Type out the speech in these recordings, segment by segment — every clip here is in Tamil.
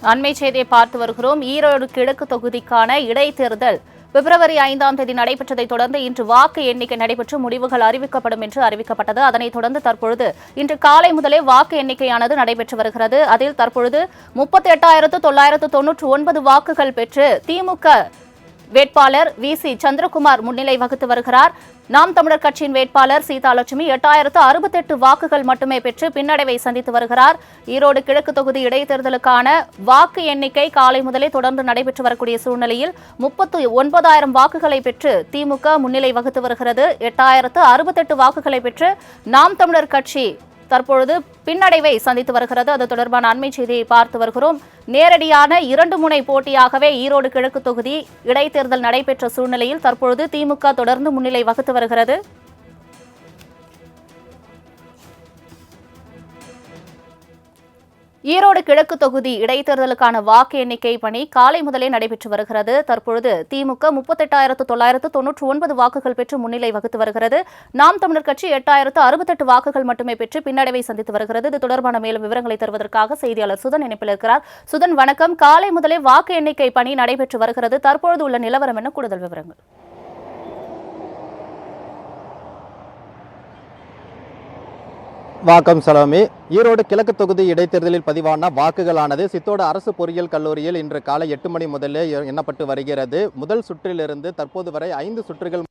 அண்மை செய்தியை பார்த்து வருகிறோம். ஈரோடு கிழக்கு தொகுதிக்கான இடைத்தேர்தல் பிப்ரவரி 5ஆம் தேதி நடைபெற்றதைத் தொடர்ந்து இன்று வாக்கு எண்ணிக்கை நடைபெற்று முடிவுகள் அறிவிக்கப்படும் என்று அறிவிக்கப்பட்டது. அதனைத் தொடர்ந்து தற்பொழுது இன்று காலை முதலே வாக்கு எண்ணிக்கையானது நடைபெற்று வருகிறது. அதில் தற்பொழுது 38,999 வாக்குகள் பெற்று திமுக வேட்பாளர் வி.சி. சந்திரகுமார் முன்னிலை வகித்து வருகிறார். நாம் தமிழர் கட்சியின் வேட்பாளர் சீதாலட்சுமி 8068 வாக்குகள் மட்டுமே பெற்று பின்னடைவை சந்தித்து வருகிறார். ஈரோடு கிழக்கு தொகுதி இடைத்தேர்தலுக்கான வாக்கு எண்ணிக்கை காலை முதலே தொடர்ந்து நடைபெற்று வரக்கூடிய சூழ்நிலையில் 39,000 வாக்குகளை பெற்று திமுக முன்னிலை வகித்து வருகிறது. 8068 வாக்குகளை பெற்று நாம் தமிழர் கட்சி தற்பொழுது பின்னடைவை சந்தித்து வருகிறது. அது தொடர்பான அண்மை செய்தியை பார்த்து வருகிறோம். நேரடியான 2 முனை போட்டியாகவே ஈரோடு கிழக்கு தொகுதி இடைத்தேர்தல் நடைபெற்ற சூழ்நிலையில் தற்பொழுது திமுக தொடர்ந்து முன்னிலை வகித்து வருகிறது. ஈரோடு கிழக்கு தொகுதி இடைத்தேர்தலுக்கான வாக்கு எண்ணிக்கை பணி காலை முதலே நடைபெற்று வருகிறது. தற்பொழுது திமுக 38,999 வாக்குகள் பெற்று முன்னிலை வகித்து வருகிறது. நாம் தமிழர் கட்சி 8,068 வாக்குகள் மட்டுமே பெற்று பின்னடைவை சந்தித்து வருகிறது. இது தொடர்பான மேலும் விவரங்களை தருவதற்காக செய்தியாளர் சுதன் இணைப்பில் இருக்கிறார். சுதன், வணக்கம். காலை முதலே வாக்கு எண்ணிக்கை பணி நடைபெற்று வருகிறது. தற்பொழுது உள்ள நிலவரம் என்ன? கூடுதல் விவரங்கள். வணக்கம் சலோமி. ஈரோடு கிழக்கு தொகுதி இடைத்தேர்தலில் பதிவான வாக்குகளானது சித்தோடு அரசு பொறியியல் கல்லூரியில் இன்று காலை 8 மணி முதலே எண்ணப்பட்டு வருகிறது. முதல் சுற்றிலிருந்து தற்போது வரை 5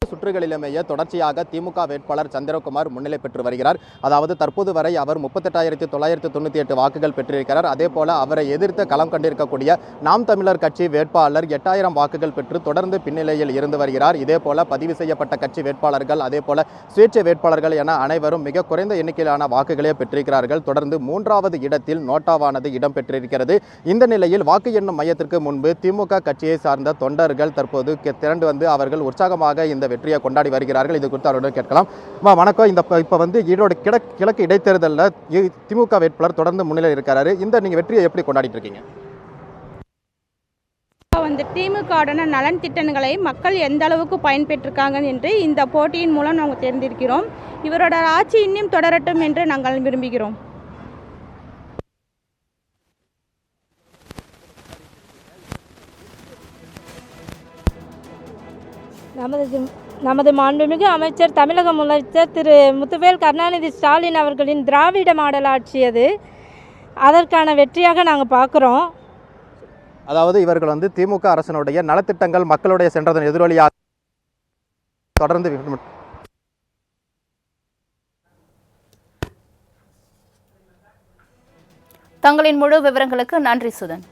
சுற்றுகளிலுமேய தொடர்ச்சியாக திமுக வேட்பாளர் சந்திரகுமார் முன்னிலை பெற்று வருகிறார். அதாவது தற்போது வரை அவர் 38,998 வாக்குகள் பெற்றிருக்கிறார். அதே போல அவரை எதிர்த்து களம் கண்டிருக்கக்கூடிய நாம் தமிழர் கட்சி வேட்பாளர் 8,000 வாக்குகள் பெற்று தொடர்ந்து பின்னிலையில் இருந்து வருகிறார். இதே போல பதிவு செய்யப்பட்ட கட்சி வேட்பாளர்கள், அதே போல சுயேட்சை வேட்பாளர்கள் என அனைவரும் மிக குறைந்த எண்ணிக்கையிலான வாக்குகளே பெற்றிருக்கிறார்கள். தொடர்ந்து 3வது இடத்தில் நோட்டாவானது இடம்பெற்றிருக்கிறது. இந்த நிலையில் வாக்கு எண்ணும் மையத்திற்கு முன்பு திமுக கட்சியை சார்ந்த தொண்டர்கள் தற்போது திரண்டு வந்து அவர்கள் உற்சாகமாக இந்த வெற்றியை கொண்டாடி வருகிறார்கள். இது குறித்து அவருடன் கேட்கலாம். வணக்கம். இப்ப வந்து ஈரோடு கிழக்கு இடைத்தேர்தலில் திமுக வேட்பாளர் தொடர்ந்து முன்னிலை இருக்கிறாரு. இந்த நீங்க வெற்றியை எப்படி கொண்டாடிட்டு இருக்கீங்க? திமுக நலன் திட்டங்களை மக்கள் எந்த அளவுக்கு பயன்பெற்றிருக்காங்க என்று இந்த போட்டியின் மூலம் நாங்கள் தெரிந்திருக்கிறோம். இவரோட ஆட்சி இன்னும் தொடரட்டும் என்று நாங்கள் விரும்புகிறோம். நமது மாண்புமிகு அமைச்சர், தமிழக முதலமைச்சர் திரு முத்துவேல் கருணாநிதி ஸ்டாலின் அவர்களின் திராவிட மாடல் ஆட்சி அது. அதற்கான வெற்றியாக நாங்கள் பார்க்குறோம். அதாவது இவர்கள் வந்து திமுக அரசினுடைய நலத்திட்டங்கள் மக்களுடைய சென்றதன் எதிரொலியாக தொடர்ந்து தங்களின் முழு விவரங்களுக்கு நன்றி சுதன்.